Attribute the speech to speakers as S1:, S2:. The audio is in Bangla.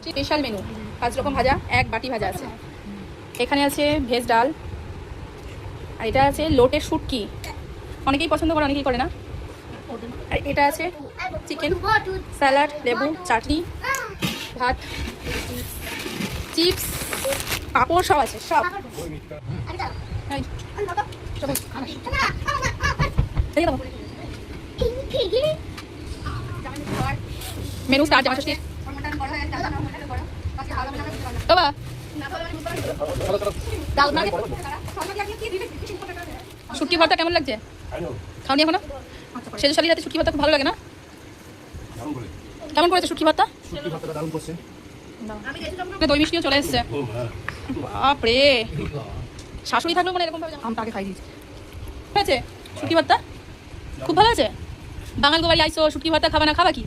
S1: স্পেশাল মেনু 5 রকম ভাজা, 1 বাটি ভাজা আছে। এখানে আছে ভেজ ডাল, আর এটা আছে লোটের শুটকি, অনেকেই পছন্দ করে অনেকেই করে না। আর এটা আছে চিকেন, স্যালাড, লেবু, চাটনি, ভাত, চিপস, পাঁপড় সব আছে সব। মেনু স্টার্ট জামা ষষ্ঠীর। বাবা শুটকি ভর্তা কেমন লাগছে? খাওনি এখনো? সেজো শালির হাতে শুটকি ভর্তা খুব ভালো লাগে না? কেমন করেছে শুটকি ভর্তা? দই মিষ্টিও চলে এসছে। বাপরে, শাশুড়ি থাকলেও মানে এরকম ভাবে আমটা আগে খাই দিয়েছে। হয়েছে শুটকি ভর্তা খুব ভালো আছে। বাঙাল গোবাড়ি আইসো, শুটকি ভর্তা খাবা না, খাবা কি?